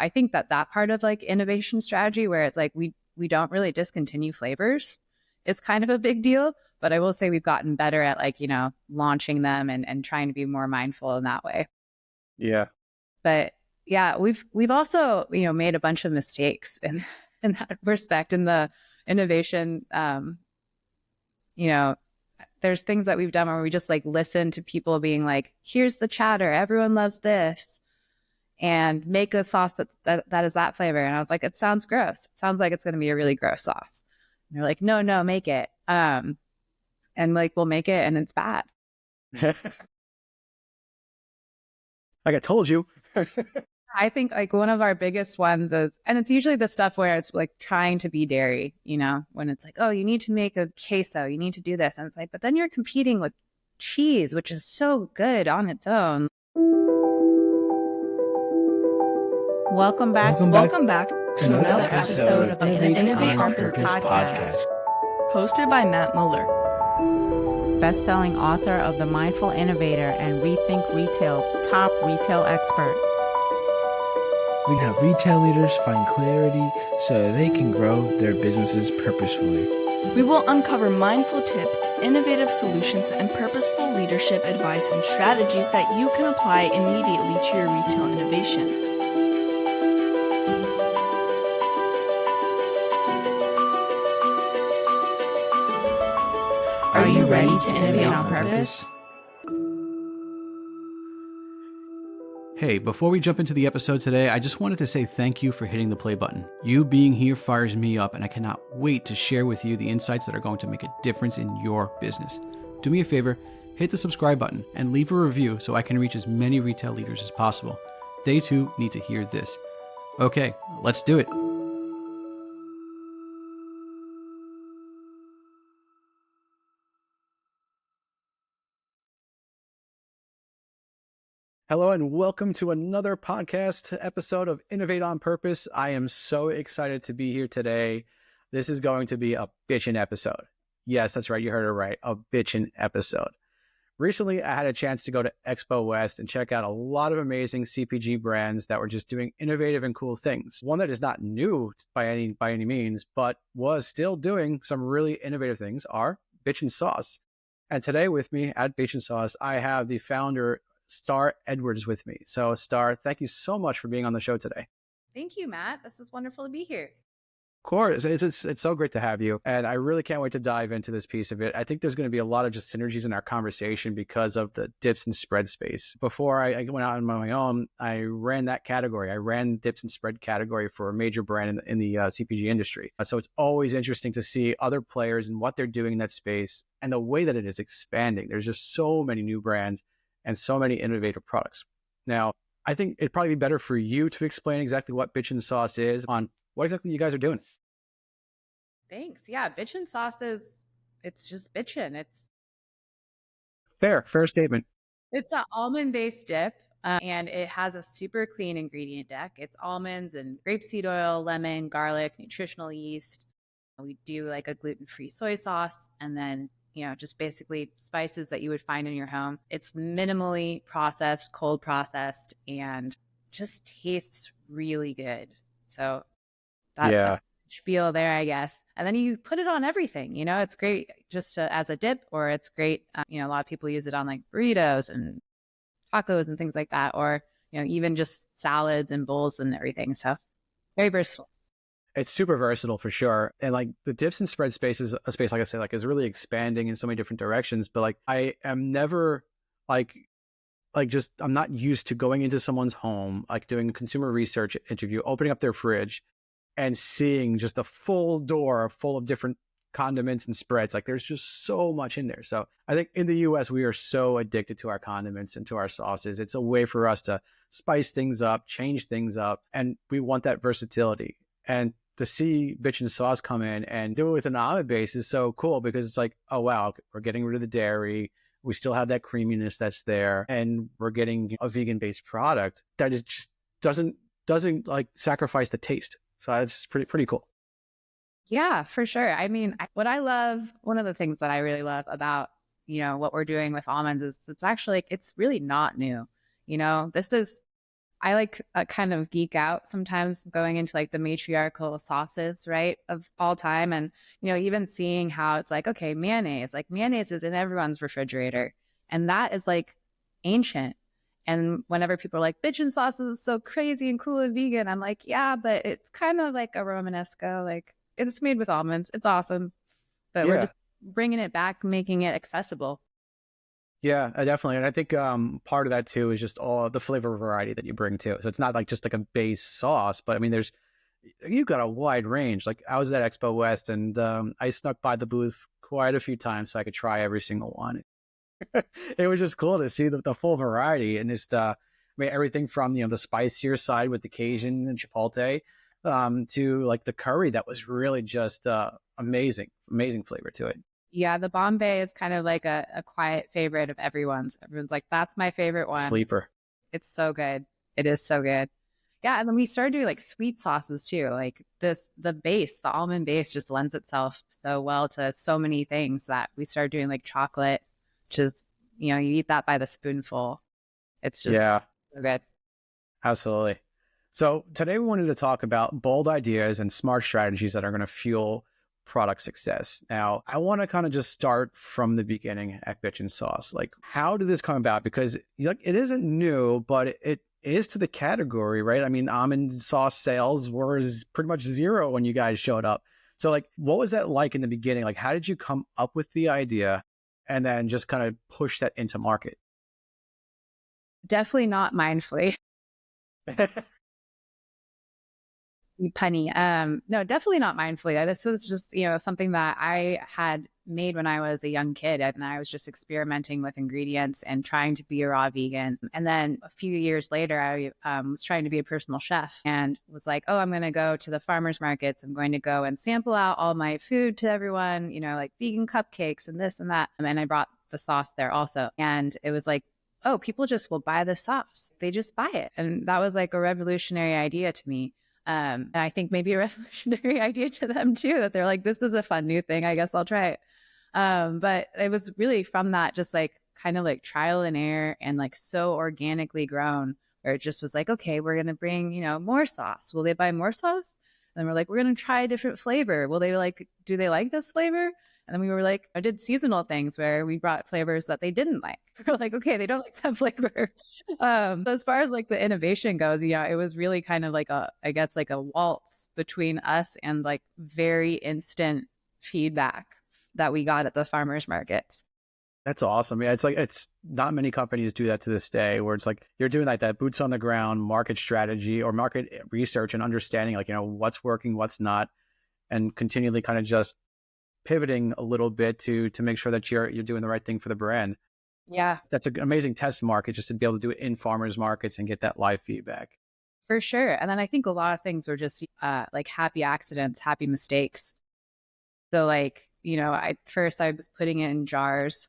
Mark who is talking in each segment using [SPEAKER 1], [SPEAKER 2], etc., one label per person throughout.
[SPEAKER 1] I think that part of like innovation strategy where it's like we don't really discontinue flavors is kind of a big deal. But I will say we've gotten better at like, launching them and trying to be more mindful in that way.
[SPEAKER 2] Yeah.
[SPEAKER 1] But yeah, we've also, made a bunch of mistakes in that respect in the innovation. There's things that we've done where we just like listen to people being like, here's the chatter, everyone loves this, and make a sauce that is that flavor. And I was like, it sounds gross. It sounds like it's going to be a really gross sauce. And they're like, no, make it. And like, we'll make it and it's bad.
[SPEAKER 2] Like I told you.
[SPEAKER 1] I think like one of our biggest ones is, and it's usually the stuff where it's like trying to be dairy, when it's like, oh, you need to make a queso, you need to do this. And it's like, but then you're competing with cheese, which is so good on its own. Welcome back
[SPEAKER 3] to another episode of the Innovate On Purpose podcast. Hosted by Matt Mueller,
[SPEAKER 1] best-selling author of The Mindful Innovator and Rethink Retail's top retail expert.
[SPEAKER 4] We help retail leaders find clarity so they can grow their businesses purposefully.
[SPEAKER 3] We will uncover mindful tips, innovative solutions, and purposeful leadership advice and strategies that you can apply immediately to your retail innovation. Are you ready to innovate on purpose?
[SPEAKER 5] Hey, before we jump into the episode today, I just wanted to say thank you for hitting the play button. You being here fires me up, and I cannot wait to share with you the insights that are going to make a difference in your business. Do me a favor, hit the subscribe button and leave a review so I can reach as many retail leaders as possible. They too need to hear this. Okay, let's do it.
[SPEAKER 2] Hello and welcome to another podcast episode of Innovate On Purpose. I am so excited to be here today. This is going to be a bitchin' episode. Yes, that's right. You heard it right. A bitchin' episode. Recently, I had a chance to go to Expo West and check out a lot of amazing CPG brands that were just doing innovative and cool things. One that is not new by any means, but was still doing some really innovative things are Bitchin Sauce. And today with me at Bitchin Sauce, I have the founder, Starr Edwards, with me. So Starr, thank you so much for being on the show today.
[SPEAKER 1] Thank you, Matt. This is wonderful to be here.
[SPEAKER 2] Of course, it's so great to have you. And I really can't wait to dive into this piece of it. I think there's going to be a lot of just synergies in our conversation because of the dips and spread space. Before I went out on my own, I ran that category. I ran the dips and spread category for a major brand in the CPG industry. So it's always interesting to see other players and what they're doing in that space and the way that it is expanding. There's just so many new brands and so many innovative products. Now, I think it'd probably be better for you to explain exactly what Bitchin Sauce is, on what exactly you guys are doing.
[SPEAKER 1] Thanks. Yeah, Bitchin Sauce it's just bitchin'. It's
[SPEAKER 2] fair statement.
[SPEAKER 1] It's an almond-based dip, and it has a super clean ingredient deck. It's almonds and grapeseed oil, lemon, garlic, nutritional yeast. We do like a gluten-free soy sauce, and then just basically spices that you would find in your home. It's minimally processed, cold processed, and just tastes really good. So that spiel there, I guess. And then you put it on everything. It's great just as a dip, or it's great. A lot of people use it on like burritos and tacos and things like that, or even just salads and bowls and everything. So very versatile.
[SPEAKER 2] It's super versatile for sure. And like the dips and spread space is a space, like I say, like is really expanding in so many different directions. But like I am never I'm not used to going into someone's home, like doing a consumer research interview, opening up their fridge and seeing just a full door full of different condiments and spreads. Like there's just so much in there. So I think in the US, we are so addicted to our condiments and to our sauces. It's a way for us to spice things up, change things up. And we want that versatility. And to see Bitchin Sauce come in and do it with an almond base is so cool, because it's like, oh, wow, we're getting rid of the dairy. We still have that creaminess that's there. And we're getting a vegan-based product that is just doesn't like sacrifice the taste. So it's pretty cool.
[SPEAKER 1] Yeah, for sure. I mean, one of the things that I really love about, what we're doing with almonds is it's actually, it's really not new. This is I like kind of geek out sometimes going into like the matriarchal sauces, right, of all time. And, even seeing how it's like, okay, mayonnaise is in everyone's refrigerator. And that is like ancient. And whenever people are like, bitchin sauce is so crazy and cool and vegan, I'm like, yeah, but it's kind of like a Romanesco. Like it's made with almonds. It's awesome. But we're
[SPEAKER 2] Yeah.
[SPEAKER 1] just bringing it back, making it accessible.
[SPEAKER 2] Yeah, definitely. And I think part of that too is just all the flavor variety that you bring too. So it's not like just like a base sauce, but I mean, you've got a wide range. Like I was at Expo West and I snuck by the booth quite a few times so I could try every single one. It was just cool to see the full variety and just, I mean, everything from, the spicier side with the Cajun and Chipotle to like the curry that was really just amazing flavor to it.
[SPEAKER 1] Yeah, the Bombay is kind of like a quiet favorite of everyone's. Everyone's like, that's my favorite one.
[SPEAKER 2] Sleeper.
[SPEAKER 1] It's so good. It is so good. Yeah, and then we started doing like sweet sauces too. Like the almond base just lends itself so well to so many things that we started doing like chocolate, which is, you eat that by the spoonful. It's just
[SPEAKER 2] Yeah,
[SPEAKER 1] so good.
[SPEAKER 2] absolutely. So today we wanted to talk about bold ideas and smart strategies that are going to fuel product success. Now, I want to kind of just start from the beginning at Bitchin Sauce. Like, how did this come about? Because like it isn't new, but it is to the category, right? I mean, almond sauce sales were pretty much zero when you guys showed up. So like, what was that like in the beginning? Like, how did you come up with the idea and then just kind of push that into market?
[SPEAKER 1] Definitely not mindfully. Punny. No, definitely not mindfully. This was just, something that I had made when I was a young kid, and I was just experimenting with ingredients and trying to be a raw vegan. And then a few years later, I was trying to be a personal chef and was like, oh, I'm going to go to the farmers markets. I'm going to go and sample out all my food to everyone, like vegan cupcakes and this and that. And I brought the sauce there also. And it was like, oh, people just will buy the sauce. They just buy it. And that was like a revolutionary idea to me. And I think maybe a revolutionary idea to them too, that they're like, this is a fun new thing. I guess I'll try it. But it was really from that, just like kind of like trial and error and like so organically grown, where it just was like, okay, we're going to bring, more sauce. Will they buy more sauce? And then we're like, we're going to try a different flavor. Do they like this flavor? And then we were like, I did seasonal things where we brought flavors that they didn't like. We're like, okay, they don't like that flavor. So as far as like the innovation goes, it was really kind of like I guess like a waltz between us and like very instant feedback that we got at the farmers markets.
[SPEAKER 2] That's awesome. Yeah, it's not many companies do that to this day, where it's like you're doing like that boots on the ground market strategy or market research and understanding like, what's working, what's not, and continually kind of just pivoting a little bit to make sure that you're doing the right thing for the brand.
[SPEAKER 1] Yeah,
[SPEAKER 2] That's an amazing test market, just to be able to do it in farmers markets and get that live feedback.
[SPEAKER 1] for sure. And then I think a lot of things were just like happy accidents, happy mistakes. So like, I was putting it in jars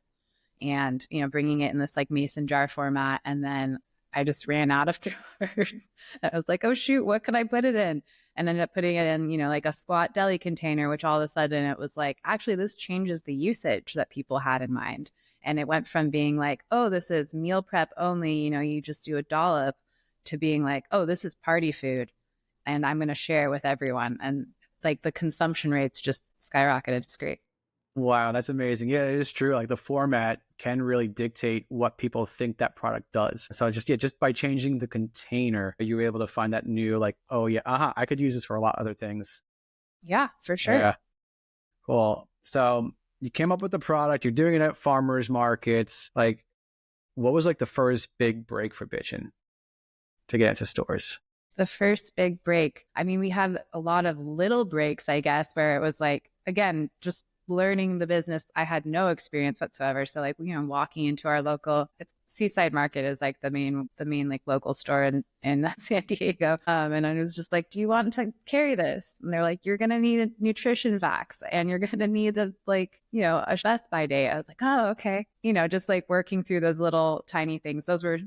[SPEAKER 1] and, bringing it in this like mason jar format. And then I just ran out of jars. I was like, oh shoot, what can I put it in? And ended up putting it in, like a squat deli container, which all of a sudden it was like, actually, this changes the usage that people had in mind. And it went from being like, oh, this is meal prep only, you just do a dollop, to being like, oh, this is party food and I'm going to share with everyone. And like the consumption rates just skyrocketed. It's great.
[SPEAKER 2] Wow, that's amazing. Yeah, it is true. Like the format can really dictate what people think that product does. So just by changing the container, you were able to find that new, like, oh yeah, I could use this for a lot of other things.
[SPEAKER 1] Yeah, for sure.
[SPEAKER 2] Yeah, cool. So you came up with the product, you're doing it at farmers markets. Like, what was like the first big break for Bitchin to get into stores?
[SPEAKER 1] The first big break. I mean, we had a lot of little breaks, I guess, where it was like, again, just learning the business. I had no experience whatsoever. So like, walking into our local Seaside Market is like the main like local store in San Diego. And I was just like, do you want to carry this? And they're like, you're going to need a nutrition vax and you're going to need a Best By day. I was like, oh, okay. Just like working through those little tiny things. Those were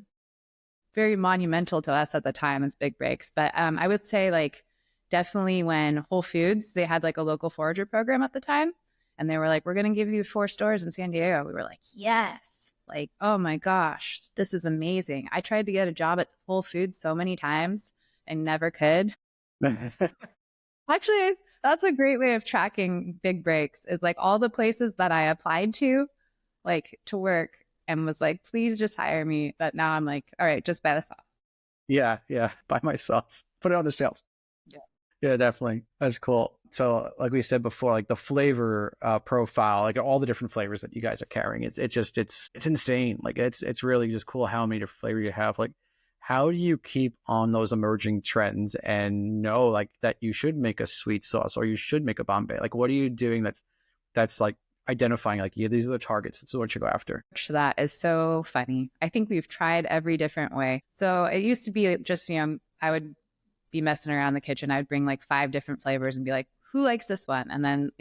[SPEAKER 1] very monumental to us at the time as big breaks. But I would say like definitely when Whole Foods, they had like a local forager program at the time. And they were like, we're going to give you 4 stores in San Diego. We were like, yes. Like, oh my gosh, this is amazing. I tried to get a job at Whole Foods so many times and never could. Actually, that's a great way of tracking big breaks, is like all the places that I applied to, like to work, and was like, please just hire me. That now I'm like, all right, just buy the sauce.
[SPEAKER 2] Yeah, yeah. Buy my sauce. Put it on the shelf.
[SPEAKER 1] Yeah.
[SPEAKER 2] Yeah, definitely. That's cool. So, like we said before, like the flavor profile, like all the different flavors that you guys are carrying, it's insane. Like it's really just cool how many different flavors you have. Like, how do you keep on those emerging trends and know like that you should make a sweet sauce or you should make a Bombay? Like, what are you doing that's like identifying like, yeah, these are the targets. This is what you go after.
[SPEAKER 1] That is so funny. I think we've tried every different way. So it used to be just, I would be messing around the kitchen. I would bring like 5 different flavors and be like, who likes this one? And then,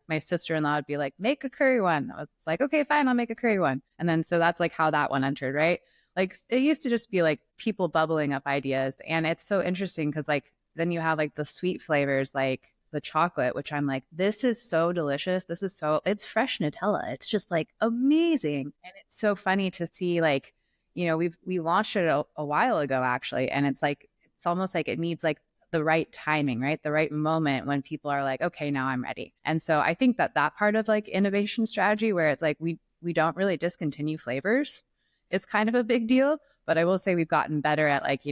[SPEAKER 1] my sister-in-law would be like, make a curry one. I was like, okay, fine, I'll make a curry one. And then, so that's like how that one entered, right? Like it used to just be like people bubbling up ideas. And it's so interesting because like, then you have like the sweet flavors, like the chocolate, which I'm like, this is so delicious. It's fresh Nutella. It's just like amazing. And it's so funny to see like, we launched it a while ago actually. And it's like, it's almost like it needs like the right timing, right? The right moment when people are like, okay, now I'm ready. And so I think that part of like innovation strategy where it's like, we don't really discontinue flavors is kind of a big deal. But I will say we've gotten better at like,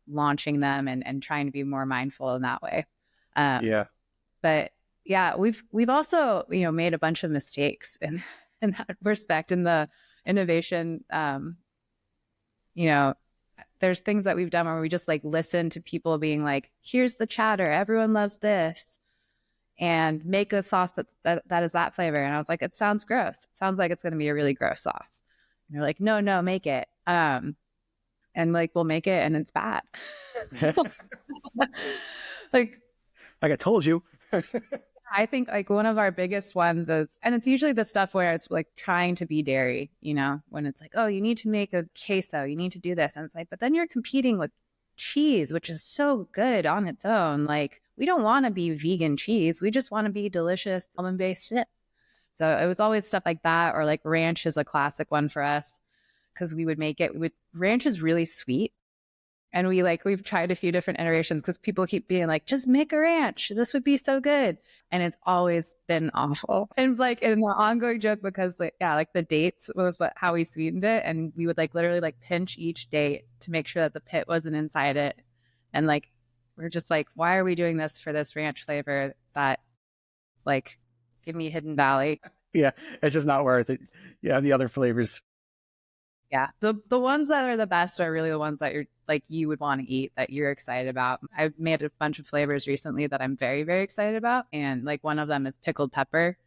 [SPEAKER 1] launching them and trying to be more mindful in that way.
[SPEAKER 2] Yeah.
[SPEAKER 1] But yeah, we've also, made a bunch of mistakes in that respect in the innovation. There's things that we've done where we just like listen to people being like, here's the chatter, everyone loves this, and make a sauce that is that flavor. And I was like, it sounds gross. It sounds like it's going to be a really gross sauce. And they're like, no, make it. And like, we'll make it and it's bad. Like
[SPEAKER 2] I told you.
[SPEAKER 1] I think like one of our biggest ones is, and it's usually the stuff where it's like trying to be dairy, when it's like, oh, you need to make a queso, you need to do this. And it's like, but then you're competing with cheese, which is so good on its own. Like, we don't want to be vegan cheese. We just want to be delicious almond-based shit. So it was always stuff like that, or like ranch is a classic one for us because we would make it. Ranch is really sweet. And we've tried a few different iterations because people keep being like, just make a ranch. This would be so good. And it's always been awful. And like in the ongoing joke, because like the dates was how we sweetened it. And we would like literally like pinch each date to make sure that the pit wasn't inside it. And like, we're just like, why are we doing this for this ranch flavor that like, give me Hidden Valley?
[SPEAKER 2] Yeah, it's just not worth it. Yeah, the other flavors.
[SPEAKER 1] Yeah. The ones that are the best are really the ones that you would want to eat, that you're excited about. I've made a bunch of flavors recently that I'm very, very excited about. And like one of them is pickled pepper,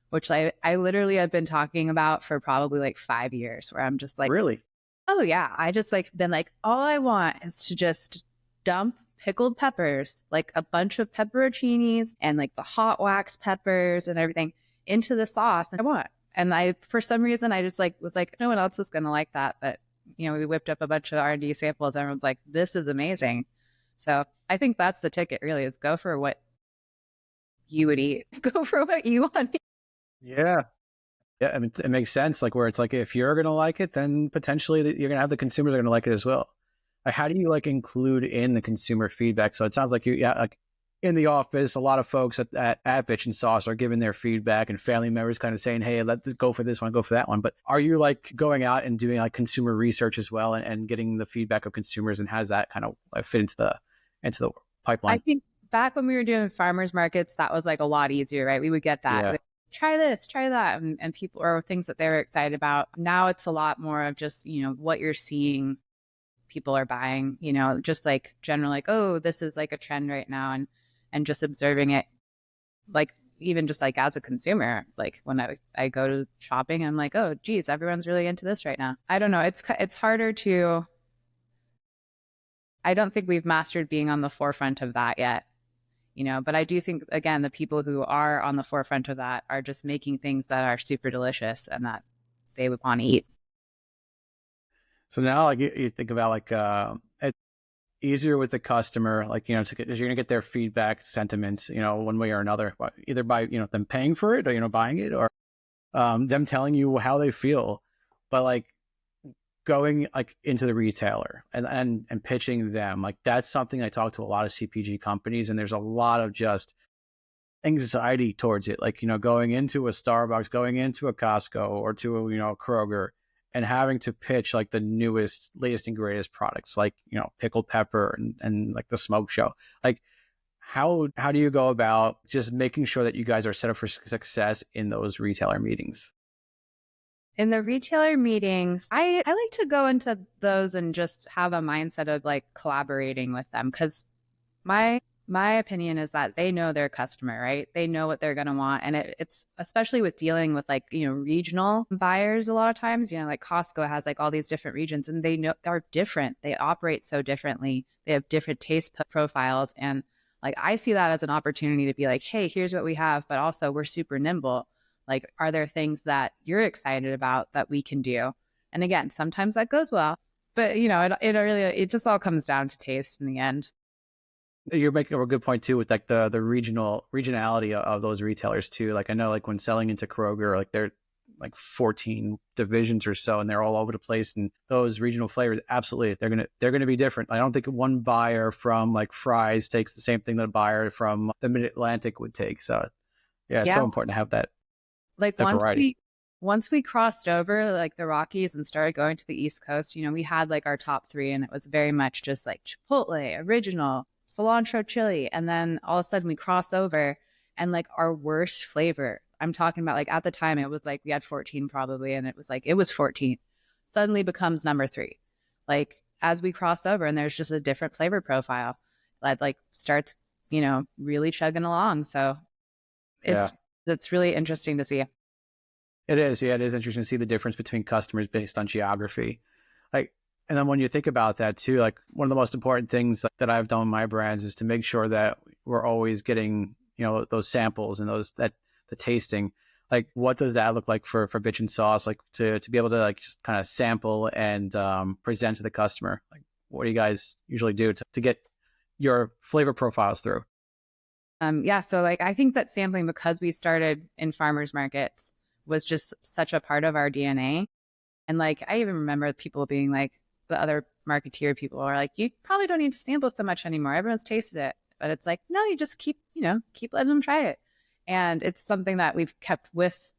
[SPEAKER 1] which I literally have been talking about for probably like 5 years, where I'm just like,
[SPEAKER 2] really?
[SPEAKER 1] Oh yeah. I just like been like, all I want is to just dump pickled peppers, like a bunch of pepperoncinis and like the hot wax peppers and everything into the sauce. And I want. And for some reason, I just like was like, no one else is going to like that. But, we whipped up a bunch of R&D samples. Everyone's like, this is amazing. So I think that's the ticket really, is go for what you would eat. Go for what you want to eat.
[SPEAKER 2] Yeah. Yeah. I mean, it makes sense. Like where it's like, if you're going to like it, then potentially you're going to have the consumers are going to like it as well. Like, how do you like include in the consumer feedback? So it sounds like like in the office, a lot of folks at Bitchin Sauce are giving their feedback, and family members kind of saying, hey, let's go for this one, go for that one. But are you like going out and doing like consumer research as well and getting the feedback of consumers, and how does that kind of fit into the pipeline?
[SPEAKER 1] I think back when we were doing farmers markets, that was like a lot easier, right? We would get that.
[SPEAKER 2] Yeah.
[SPEAKER 1] Like, try this, try that. And people, or things that they were excited about. Now it's a lot more of just, what you're seeing people are buying, just like general, like, oh, this is like a trend right now. And just observing it, like even just like as a consumer, like when I go to shopping, I'm like, oh, geez, everyone's really into this right now. I don't know. It's harder to, I don't think we've mastered being on the forefront of that yet, but I do think, again, the people who are on the forefront of that are just making things that are super delicious and that they would want to eat.
[SPEAKER 2] So now like you think about like, it's easier with the customer, like, because you're going to get their feedback, sentiments, one way or another, either by, them paying for it or, buying it, or them telling you how they feel. but like going like into the retailer and pitching them, like that's something I talk to a lot of CPG companies, and there's a lot of just anxiety towards it. Like, going into a Starbucks, going into a Costco or to a Kroger, and having to pitch like the newest, latest and greatest products, like, pickled pepper and like the smoke show. Like, how do you go about just making sure that you guys are set up for success in those retailer meetings?
[SPEAKER 1] In the retailer meetings, I like to go into those and just have a mindset of like collaborating with them, because my opinion is that they know their customer, right? They know what they're going to want. And it's especially with dealing with like, regional buyers a lot of times, like Costco has like all these different regions, and they know they're different. They operate so differently. They have different taste profiles. And like, I see that as an opportunity to be like, hey, here's what we have, but also we're super nimble. Like, are there things that you're excited about that we can do? And again, sometimes that goes well, but it just all comes down to taste in the end.
[SPEAKER 2] You're making a good point too with like the regionality of those retailers too. Like, I know like when selling into Kroger, like they're like 14 divisions or so, and they're all over the place. And those regional flavors, absolutely, they're gonna be different. I don't think one buyer from like Fry's takes the same thing that a buyer from the Mid Atlantic would take. So yeah, it's so important to have that
[SPEAKER 1] like
[SPEAKER 2] variety.
[SPEAKER 1] Once we crossed over like the Rockies and started going to the East Coast, we had like our top three, and it was very much just like Chipotle, original, cilantro chili. And then all of a sudden we cross over, and like our worst flavor, I'm talking about like at the time it was like we had 14 probably, and it was 14, suddenly becomes number 3. Like, as we cross over and there's just a different flavor profile that like starts, really chugging along. So
[SPEAKER 2] Yeah,
[SPEAKER 1] it's really interesting to see.
[SPEAKER 2] it is. Yeah, it is interesting to see the difference between customers based on geography. Like, and then when you think about that too, like one of the most important things that I've done with my brands is to make sure that we're always getting, those samples and the tasting. Like, what does that look like for Bitchin Sauce? Like to be able to like just kind of sample and present to the customer. Like, what do you guys usually do to get your flavor profiles through?
[SPEAKER 1] Yeah. So like, I think that sampling, because we started in farmers markets, was just such a part of our DNA. And like, I even remember people being like, the other marketeer people are like, you probably don't need to sample so much anymore. Everyone's tasted it. But it's like, no, you just keep letting them try it. And it's something that we've kept with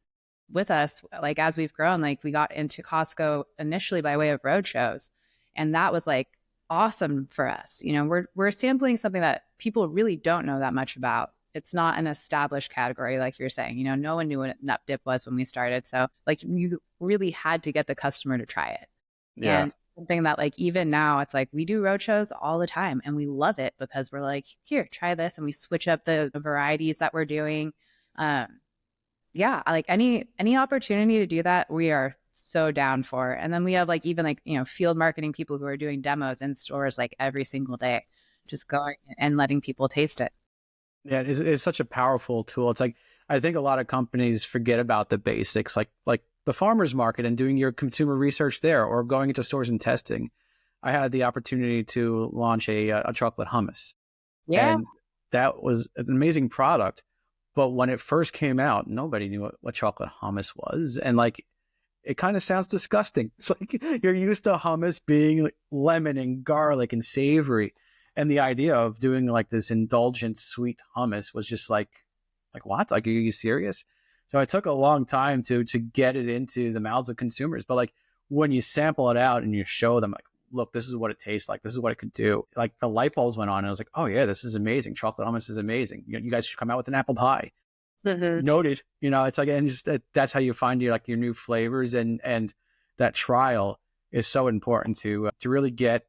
[SPEAKER 1] us, like, as we've grown. Like, we got into Costco initially by way of road shows, and that was like awesome for us. We're sampling something that people really don't know that much about. It's not an established category, like you're saying. No one knew what nut dip was when we started. So like, you really had to get the customer to try it.
[SPEAKER 2] Yeah.
[SPEAKER 1] And something that like, even now, it's like we do roadshows all the time, and we love it because we're like, here, try this, and we switch up the varieties that we're doing. Yeah, like any opportunity to do that, we are so down for. And then we have like even like field marketing people who are doing demos in stores like every single day, just going and letting people taste it.
[SPEAKER 2] Yeah, it's such a powerful tool. It's like, I think a lot of companies forget about the basics, like the farmer's market and doing your consumer research there, or going into stores and testing. I had the opportunity to launch a chocolate hummus,
[SPEAKER 1] Yeah.
[SPEAKER 2] and that was an amazing product. But when it first came out, nobody knew what chocolate hummus was. And like, it kind of sounds disgusting. It's like, you're used to hummus being like lemon and garlic and savory. And the idea of doing like this indulgent sweet hummus was just like what? Like, are you serious? So it took a long time to get it into the mouths of consumers. But like, when you sample it out and you show them like, look, this is what it tastes like, this is what it could do, like the light bulbs went on, and I was like, oh yeah, this is amazing. Chocolate hummus is amazing. You guys should come out with an apple pie.
[SPEAKER 1] Mm-hmm.
[SPEAKER 2] Noted. It's like, and just that's how you find your new flavors, and that trial is so important to really get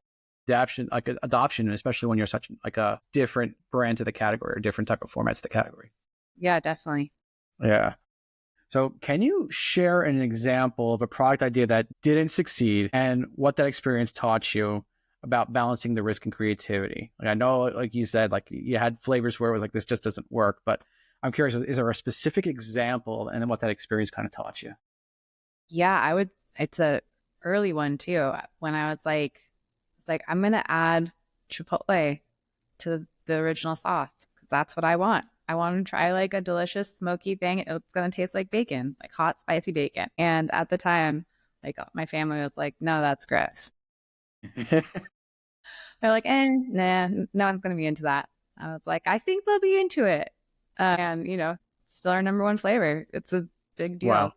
[SPEAKER 2] adoption, especially when you're such like a different brand to the category, or different type of format to the category.
[SPEAKER 1] Yeah, definitely.
[SPEAKER 2] Yeah. So can you share an example of a product idea that didn't succeed, and what that experience taught you about balancing the risk and creativity? Like, I know, like you said, like you had flavors where it was like, this just doesn't work, but I'm curious, is there a specific example, and then what that experience kind of taught you?
[SPEAKER 1] Yeah, it's a early one too. When I was like, I'm going to add Chipotle to the original sauce, because that's what I want. I want to try like a delicious smoky thing. It's going to taste like bacon, like hot, spicy bacon. And at the time, Like my family was like, no, that's gross. They're like, nah, no one's going to be into that. I was like, I think they'll be into it. And, still our number one flavor. It's a big deal.
[SPEAKER 2] Wow.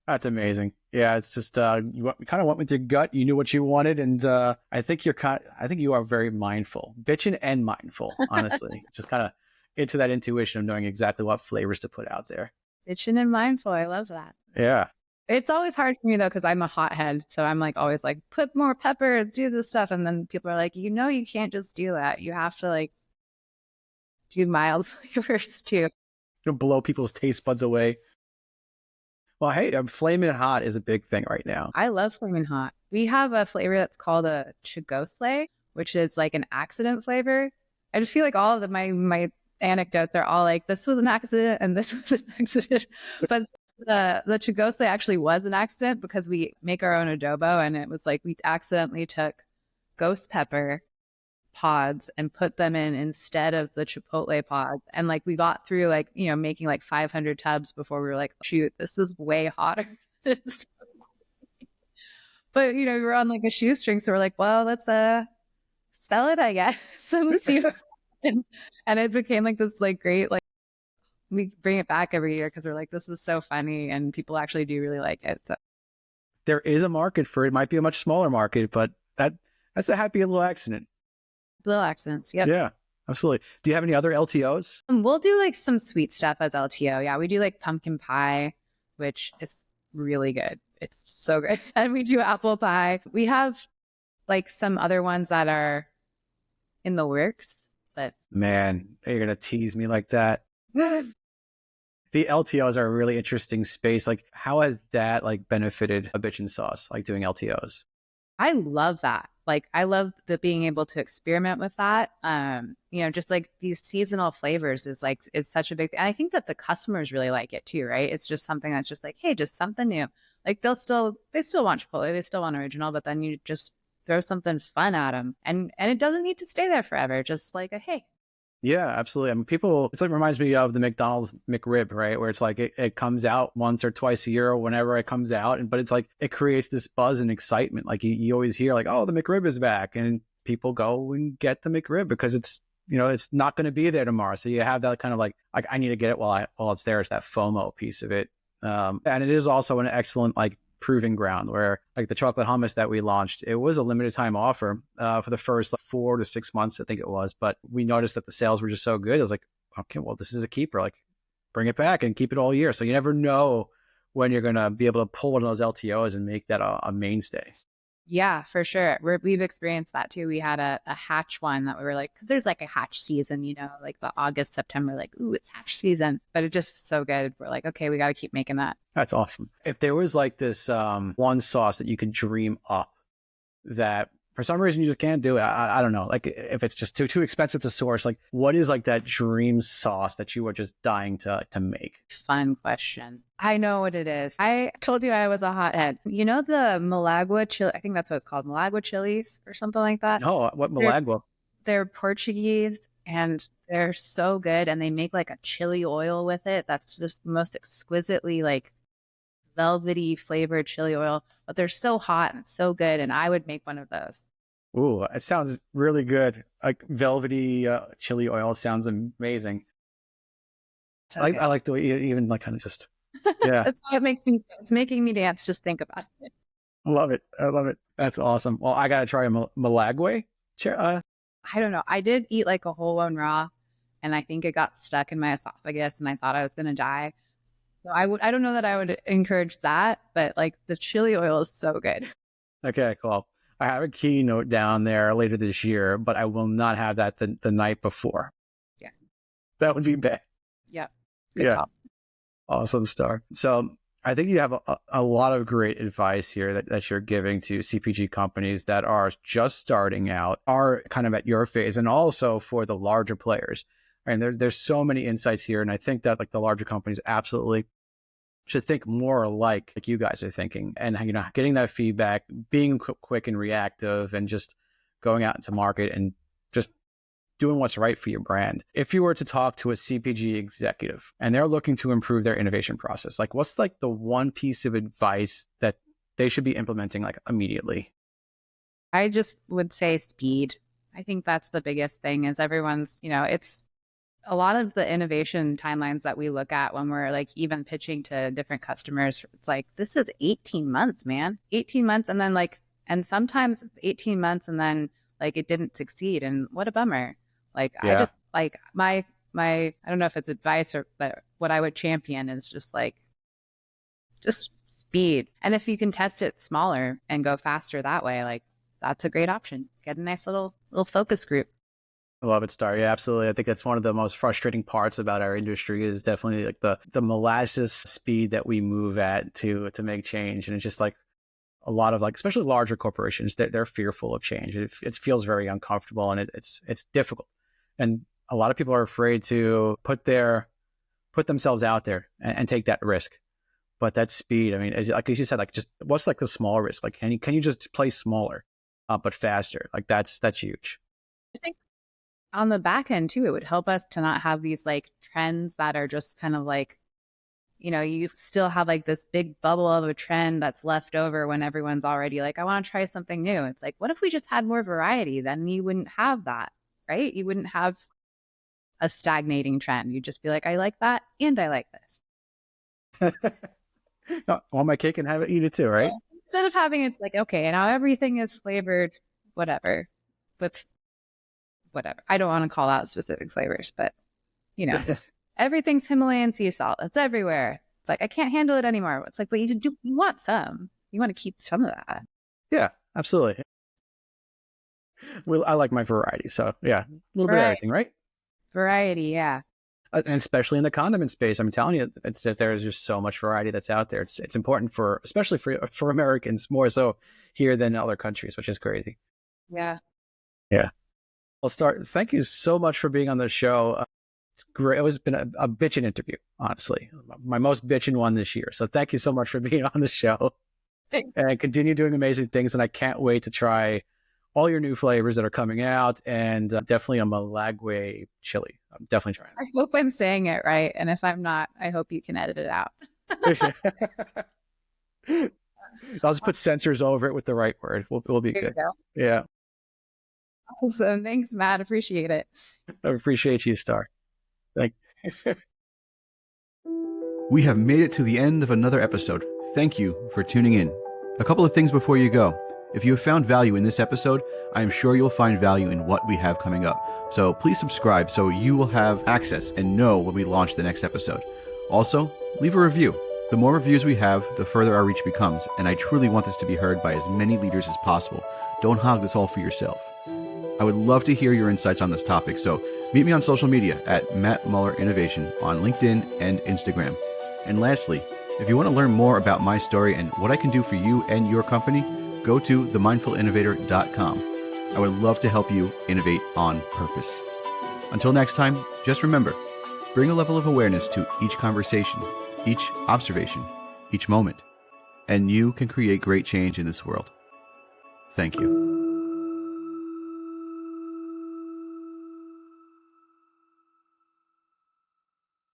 [SPEAKER 2] That's amazing. Yeah, it's just you kind of went with your gut. You knew what you wanted, and I think you are very mindful, bitchin' and mindful. Honestly, just kind of into that intuition of knowing exactly what flavors to put out there.
[SPEAKER 1] Bitchin' and mindful. I love that.
[SPEAKER 2] Yeah.
[SPEAKER 1] It's always hard for me though, because I'm a hothead. So I'm like always like, put more peppers, do this stuff. And then people are like, you can't just do that. You have to like do mild flavors too.
[SPEAKER 2] You'll blow people's taste buds away. Well, hey, flaming hot is a big thing right now.
[SPEAKER 1] I love flaming hot. We have a flavor that's called a chigosle, which is like an accident flavor. I just feel like all of my anecdotes are all like, this was an accident and this was an accident. But the chigosle actually was an accident because we make our own adobo, and it was like we accidentally took ghost pepper pods and put them in instead of the chipotle pods, and like we got through like making like 500 tubs before we were like, shoot, this is way hotter. But we were on like a shoestring, so we're like, well, let's sell it, I guess. And see and it became like this like great, like we bring it back every year because we're like, this is so funny and people actually do really like it. So
[SPEAKER 2] there is a market for it. It might be a much smaller market, but that's a happy little accident.
[SPEAKER 1] Little accents. Yep.
[SPEAKER 2] Yeah, absolutely. Do you have any other LTOs?
[SPEAKER 1] We'll do like some sweet stuff as LTO. Yeah, we do like pumpkin pie, which is really good. It's so good. And we do apple pie. We have like some other ones that are in the works, but
[SPEAKER 2] man, you're going to tease me like that. The LTOs are a really interesting space. Like, how has that like benefited a Bitchin Sauce, like doing LTOs?
[SPEAKER 1] I love that. Like, I love the being able to experiment with that. Just like these seasonal flavors is like, it's such a big thing. And I think that the customers really like it too, right? It's just something that's just like, hey, just something new. Like they still want Chipotle, they still want original, but then you just throw something fun at them, and it doesn't need to stay there forever. Just like hey.
[SPEAKER 2] Yeah, absolutely. I mean, it's like reminds me of the McDonald's McRib, right? Where it's like it comes out once or twice a year or whenever it comes out. But it's like it creates this buzz and excitement. Like you always hear like, oh, the McRib is back. And people go and get the McRib because it's not going to be there tomorrow. So you have that kind of like I need to get it while it's there. It's that FOMO piece of it. And it is also an excellent like proving ground where like the chocolate hummus that we launched, it was a limited time offer for the first 4 to 6 months, I think it was. But we noticed that the sales were just so good. I was like, okay, well, this is a keeper. Like, bring it back and keep it all year. So you never know when you're going to be able to pull one of those LTOs and make that a mainstay.
[SPEAKER 1] Yeah, for sure. We've experienced that too. We had a hatch one that we were like, because there's like a hatch season, like the August, September, like, ooh, it's hatch season. But it's just so good. We're like, okay, we got to keep making that.
[SPEAKER 2] That's awesome. If there was like this one sauce that you could dream up that for some reason you just can't do it, I don't know. Like if it's just too expensive to source, like what is like that dream sauce that you were just dying to make?
[SPEAKER 1] Fun question. I know what it is. I told you I was a hothead. You know the Malagua chili? I think that's what it's called. Malagua chilies or something like that.
[SPEAKER 2] No, what Malagua?
[SPEAKER 1] They're Portuguese and they're so good. And they make like a chili oil with it. That's just the most exquisitely like velvety flavored chili oil, but they're so hot and so good. And I would make one of those.
[SPEAKER 2] Ooh, it sounds really good. Like velvety chili oil sounds amazing. So I like the way you even like kind of just, yeah.
[SPEAKER 1] That's how it's making me dance. Just think about it.
[SPEAKER 2] I love it. That's awesome. Well, I got to try a Malagua.
[SPEAKER 1] I don't know. I did eat like a whole one raw and I think it got stuck in my esophagus and I thought I was going to die. So I don't know that I would encourage that, but like the chili oil is so good. Okay,
[SPEAKER 2] cool. I have a keynote down there later this year, but I will not have that the night before.
[SPEAKER 1] Yeah.
[SPEAKER 2] That would be bad.
[SPEAKER 1] Yeah.
[SPEAKER 2] Good call. Awesome, Starr. So I think you have a lot of great advice here that you're giving to CPG companies that are just starting out, are kind of at your phase, and also for the larger players. And there's so many insights here. And I think that like the larger companies absolutely should think more like you guys are thinking, and getting that feedback, being quick and reactive, and just going out into market and just doing what's right for your brand. If you were to talk to a CPG executive and they're looking to improve their innovation process, like what's like the one piece of advice that they should be implementing like immediately?
[SPEAKER 1] I just would say speed. I think that's the biggest thing is everyone's, it's a lot of the innovation timelines that we look at when we're like even pitching to different customers. It's like, this is 18 months, man, 18 months. And then and sometimes it's 18 months and then like it didn't succeed. And what a bummer. Like, I just like my, I don't know if it's advice but what I would champion is just speed. And if you can test it smaller and go faster that way, like that's a great option. Get a nice little focus group.
[SPEAKER 2] I love it, Starr. Yeah, absolutely. I think that's one of the most frustrating parts about our industry is definitely like the molasses speed that we move at to make change. And it's just like a lot of like, especially larger corporations, they're fearful of change. It feels very uncomfortable and it's difficult. And a lot of people are afraid to put themselves out there and take that risk. But that speed, I mean, like you said, like just what's like the small risk? Like, can you just play smaller, but faster? Like that's huge.
[SPEAKER 1] I think on the back end too, it would help us to not have these like trends that are just kind of like, you still have like this big bubble of a trend that's left over when everyone's already like, I want to try something new. It's like, what if we just had more variety? Then you wouldn't have that, right? You wouldn't have a stagnating trend. You'd just be like, I like that and I like this.
[SPEAKER 2] I want my cake and have it, eat it too, right?
[SPEAKER 1] Instead of having it's like, okay, now everything is flavored whatever with whatever. I don't want to call out specific flavors, but everything's Himalayan sea salt. It's everywhere. It's like, I can't handle it anymore. It's like, but you want some. You want to keep some of that.
[SPEAKER 2] Yeah, absolutely. Well, I like my variety. So yeah, a little bit of everything, right?
[SPEAKER 1] Variety, yeah.
[SPEAKER 2] And especially in the condiment space, I'm telling you, there's just so much variety that's out there. It's important especially for Americans, more so here than other countries, which is crazy.
[SPEAKER 1] Yeah.
[SPEAKER 2] Yeah. Well, Starr, thank you so much for being on the show. It's great. It has been a bitchin' interview, honestly. My most bitchin' one this year. So thank you so much for being on the show.
[SPEAKER 1] Thanks.
[SPEAKER 2] And continue doing amazing things. And I can't wait to try all your new flavors that are coming out, and definitely a Milagwe chili. I'm definitely trying.
[SPEAKER 1] I hope I'm saying it right. And if I'm not, I hope you can edit it out.
[SPEAKER 2] I'll just put censors over it with the right word. We'll be good. Yeah.
[SPEAKER 1] Awesome. Thanks, Matt. Appreciate it.
[SPEAKER 2] I appreciate you, Starr. Thank you.
[SPEAKER 5] We have made it to the end of another episode. Thank you for tuning in. A couple of things before you go. If you have found value in this episode, I am sure you'll find value in what we have coming up. So please subscribe so you will have access and know when we launch the next episode. Also, leave a review. The more reviews we have, the further our reach becomes, and I truly want this to be heard by as many leaders as possible. Don't hog this all for yourself. I would love to hear your insights on this topic, so meet me on social media at Matt Mueller Innovation on LinkedIn and Instagram. And lastly, if you want to learn more about my story and what I can do for you and your company, go to themindfulinnovator.com. I would love to help you innovate on purpose. Until next time, just remember, bring a level of awareness to each conversation, each observation, each moment, and you can create great change in this world. Thank you.